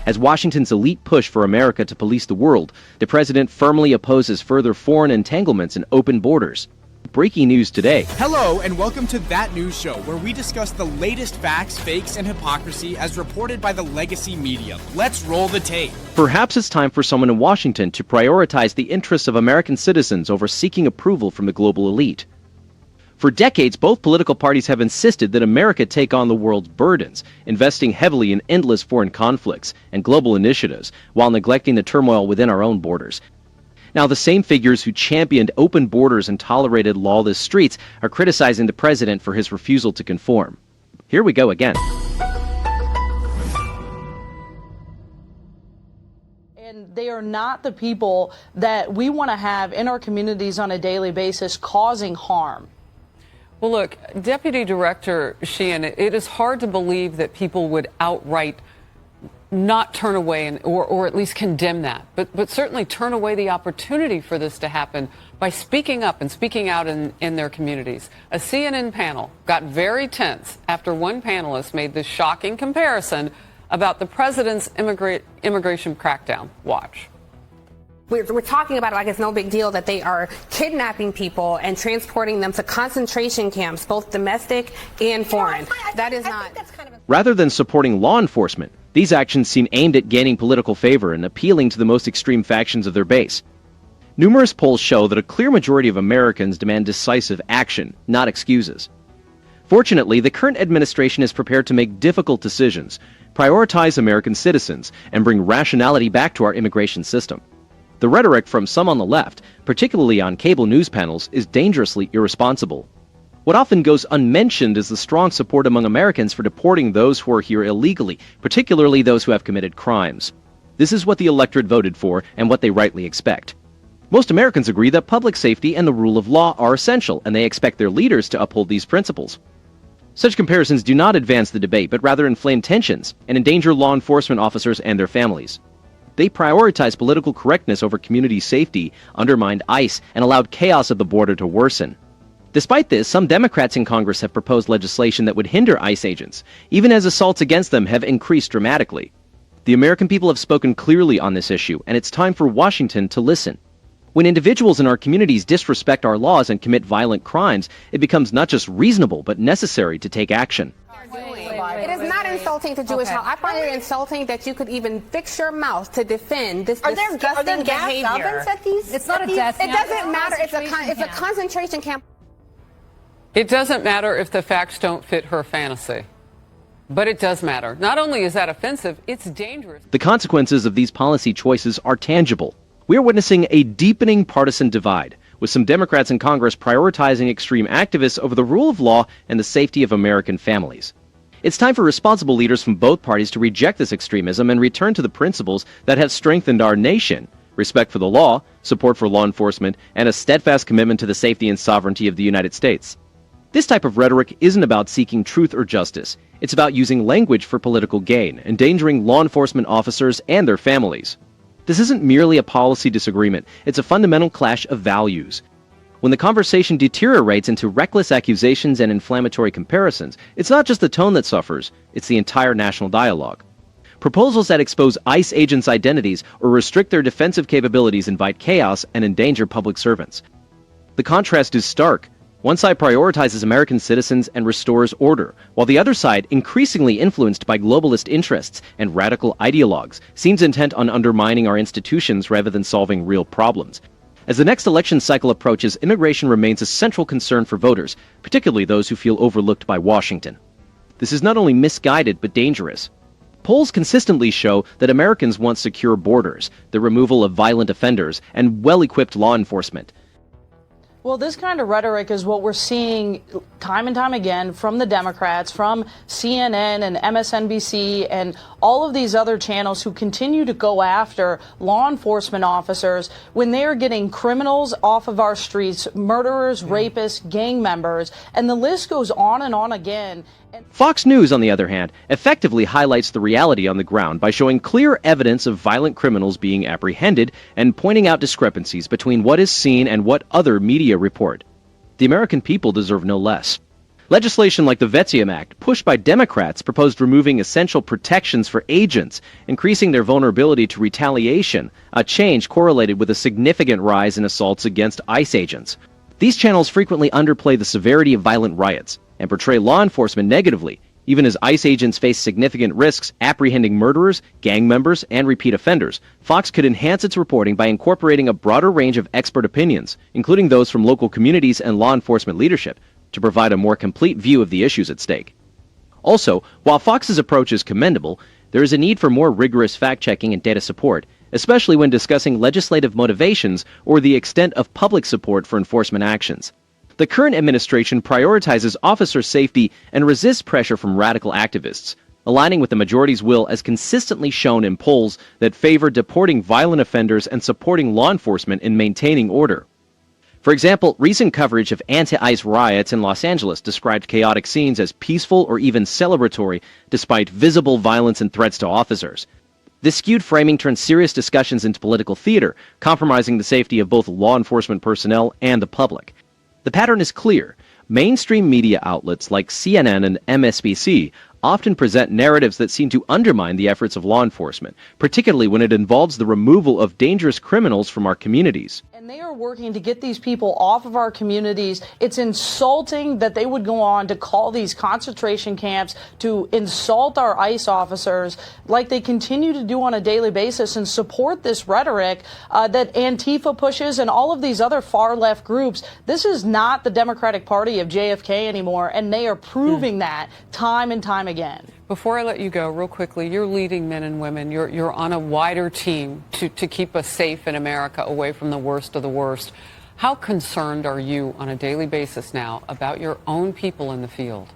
As Washington's elite push for America to police the world, the president firmly opposes further foreign entanglements and open borders. Breaking news today. Hello, and welcome to That News Show, where we discuss the latest facts, fakes, and hypocrisy as reported by the legacy media. Let's roll the tape. Perhaps it's time for someone in Washington to prioritize the interests of American citizens over seeking approval from the global elite. For decades, both political parties have insisted that America take on the world's burdens, investing heavily in endless foreign conflicts and global initiatives, while neglecting the turmoil within our own borders. Now, the same figures who championed open borders and tolerated lawless streets are criticizing the president for his refusal to conform. Here we go again. And they are not the people that we want to have in our communities on a daily basis causing harm. Well, look, Deputy Director Sheehan, it is hard to believe that people would outright not turn away or at least condemn that, but certainly turn away the opportunity for this to happen by speaking up and speaking out in their communities. A CNN panel got very tense after one panelist made this shocking comparison about the president's immigration crackdown. Watch. We're talking about it like it's no big deal that they are kidnapping people and transporting them to concentration camps, both domestic and foreign. That is not. Rather than supporting law enforcement, these actions seem aimed at gaining political favor and appealing to the most extreme factions of their base. Numerous polls show that a clear majority of Americans demand decisive action, not excuses. Fortunately, the current administration is prepared to make difficult decisions, prioritize American citizens, and bring rationality back to our immigration system. The rhetoric from some on the left, particularly on cable news panels, is dangerously irresponsible. What often goes unmentioned is the strong support among Americans for deporting those who are here illegally, particularly those who have committed crimes. This is what the electorate voted for and what they rightly expect. Most Americans agree that public safety and the rule of law are essential, and they expect their leaders to uphold these principles. Such comparisons do not advance the debate, but rather inflame tensions and endanger law enforcement officers and their families. They prioritize political correctness over community safety, undermined ICE, and allowed chaos at the border to worsen. Despite this, some Democrats in Congress have proposed legislation that would hinder ICE agents, even as assaults against them have increased dramatically. The American people have spoken clearly on this issue, and it's time for Washington to listen. When individuals in our communities disrespect our laws and commit violent crimes, it becomes not just reasonable, but necessary to take action. It is not insulting to Jewish health. I find it insulting that you could even fix your mouth to defend this disgusting behavior. It's not a death camp. It doesn't matter. It's a concentration camp. It doesn't matter if the facts don't fit her fantasy. But it does matter. Not only is that offensive, it's dangerous. The consequences of these policy choices are tangible. We are witnessing a deepening partisan divide, with some Democrats in Congress prioritizing extreme activists over the rule of law and the safety of American families. It's time for responsible leaders from both parties to reject this extremism and return to the principles that have strengthened our nation: respect for the law, support for law enforcement, and a steadfast commitment to the safety and sovereignty of the United States. This type of rhetoric isn't about seeking truth or justice. It's about using language for political gain, endangering law enforcement officers and their families. This isn't merely a policy disagreement, it's a fundamental clash of values. When the conversation deteriorates into reckless accusations and inflammatory comparisons, it's not just the tone that suffers, it's the entire national dialogue. Proposals that expose ICE agents' identities or restrict their defensive capabilities invite chaos and endanger public servants. The contrast is stark. One side prioritizes American citizens and restores order, while the other side, increasingly influenced by globalist interests and radical ideologues, seems intent on undermining our institutions rather than solving real problems. As the next election cycle approaches, immigration remains a central concern for voters, particularly those who feel overlooked by Washington. This is not only misguided but dangerous. Polls consistently show that Americans want secure borders, the removal of violent offenders, and well-equipped law enforcement. Well, this kind of rhetoric is what we're seeing time and time again from the Democrats, from CNN and MSNBC and all of these other channels who continue to go after law enforcement officers when they are getting criminals off of our streets, murderers, rapists, gang members, and the list goes on and on again. Fox News, on the other hand, effectively highlights the reality on the ground by showing clear evidence of violent criminals being apprehended and pointing out discrepancies between what is seen and what other media report. The American people deserve no less. Legislation like the Vetsium Act, pushed by Democrats, proposed removing essential protections for agents, increasing their vulnerability to retaliation, a change correlated with a significant rise in assaults against ICE agents. These channels frequently underplay the severity of violent riots and portray law enforcement negatively, even as ICE agents face significant risks apprehending murderers, gang members, and repeat offenders. Fox could enhance its reporting by incorporating a broader range of expert opinions, including those from local communities and law enforcement leadership, to provide a more complete view of the issues at stake. Also, while Fox's approach is commendable, there is a need for more rigorous fact-checking and data support, especially when discussing legislative motivations or the extent of public support for enforcement actions. The current administration prioritizes officer safety and resists pressure from radical activists, aligning with the majority's will as consistently shown in polls that favor deporting violent offenders and supporting law enforcement in maintaining order. For example, recent coverage of anti-ICE riots in Los Angeles described chaotic scenes as peaceful or even celebratory, despite visible violence and threats to officers. This skewed framing turned serious discussions into political theater, compromising the safety of both law enforcement personnel and the public. The pattern is clear. Mainstream media outlets like CNN and MSNBC often present narratives that seem to undermine the efforts of law enforcement, particularly when it involves the removal of dangerous criminals from our communities. And they are working to get these people off of our communities. It's insulting that they would go on to call these concentration camps, to insult our ICE officers like they continue to do on a daily basis, and support this rhetoric that Antifa pushes and all of these other far left groups. This is not the Democratic Party of JFK anymore, and they are proving that time and time again. Before I let you go, real quickly, you're leading men and women. You're on a wider team to keep us safe in America, away from the worst of the worst. How concerned are you on a daily basis now about your own people in the field?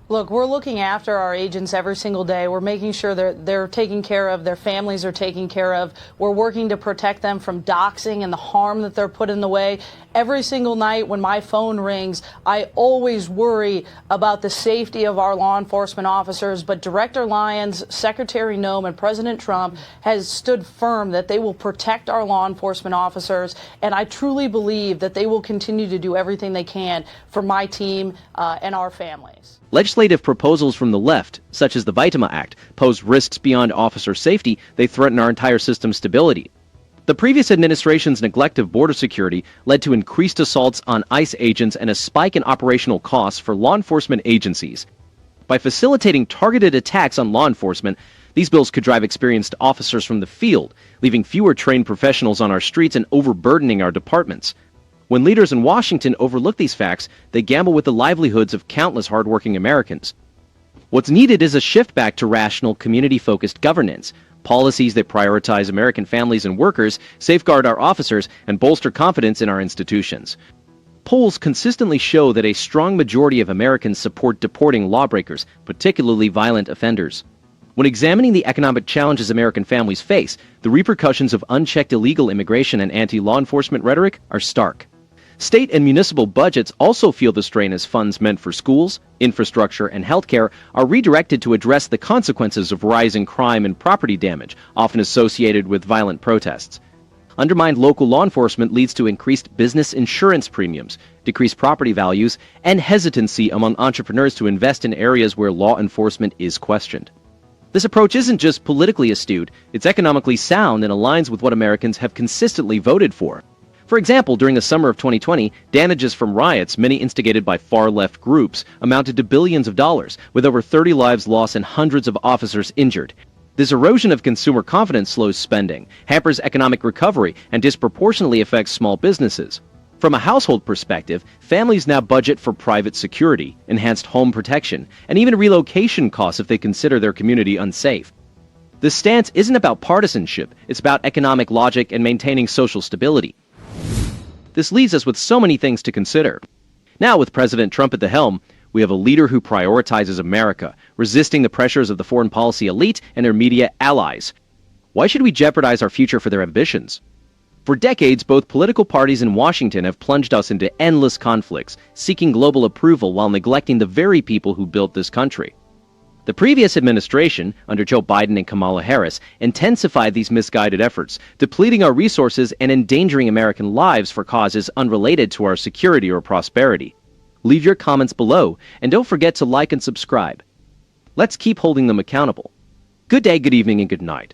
Look, we're looking after our agents every single day. We're making sure they're taken care of, their families are taken care of. We're working to protect them from doxing and the harm that they're put in the way. Every single night when my phone rings, I always worry about the safety of our law enforcement officers. But Director Lyons, Secretary Noem, and President Trump has stood firm that they will protect our law enforcement officers. And I truly believe that they will continue to do everything they can for my team and our families. Legislative proposals from the left, such as the Vitima Act, pose risks beyond officer safety. They threaten our entire system's stability. The previous administration's neglect of border security led to increased assaults on ICE agents and a spike in operational costs for law enforcement agencies. By facilitating targeted attacks on law enforcement, these bills could drive experienced officers from the field, leaving fewer trained professionals on our streets and overburdening our departments. When leaders in Washington overlook these facts, they gamble with the livelihoods of countless hardworking Americans. What's needed is a shift back to rational, community-focused governance, policies that prioritize American families and workers, safeguard our officers, and bolster confidence in our institutions. Polls consistently show that a strong majority of Americans support deporting lawbreakers, particularly violent offenders. When examining the economic challenges American families face, the repercussions of unchecked illegal immigration and anti-law enforcement rhetoric are stark. State and municipal budgets also feel the strain as funds meant for schools, infrastructure, and healthcare are redirected to address the consequences of rising crime and property damage, often associated with violent protests. Undermined local law enforcement leads to increased business insurance premiums, decreased property values, and hesitancy among entrepreneurs to invest in areas where law enforcement is questioned. This approach isn't just politically astute, it's economically sound and aligns with what Americans have consistently voted for. For example, during the summer of 2020, damages from riots, many instigated by far-left groups, amounted to billions of dollars, with over 30 lives lost and hundreds of officers injured. This erosion of consumer confidence slows spending, hampers economic recovery, and disproportionately affects small businesses. From a household perspective, families now budget for private security, enhanced home protection, and even relocation costs if they consider their community unsafe. This stance isn't about partisanship, it's about economic logic and maintaining social stability. This leaves us with so many things to consider. Now, with President Trump at the helm, we have a leader who prioritizes America, resisting the pressures of the foreign policy elite and their media allies. Why should we jeopardize our future for their ambitions? For decades, both political parties in Washington have plunged us into endless conflicts, seeking global approval while neglecting the very people who built this country. The previous administration, under Joe Biden and Kamala Harris, intensified these misguided efforts, depleting our resources and endangering American lives for causes unrelated to our security or prosperity. Leave your comments below, and don't forget to like and subscribe. Let's keep holding them accountable. Good day, good evening, and good night.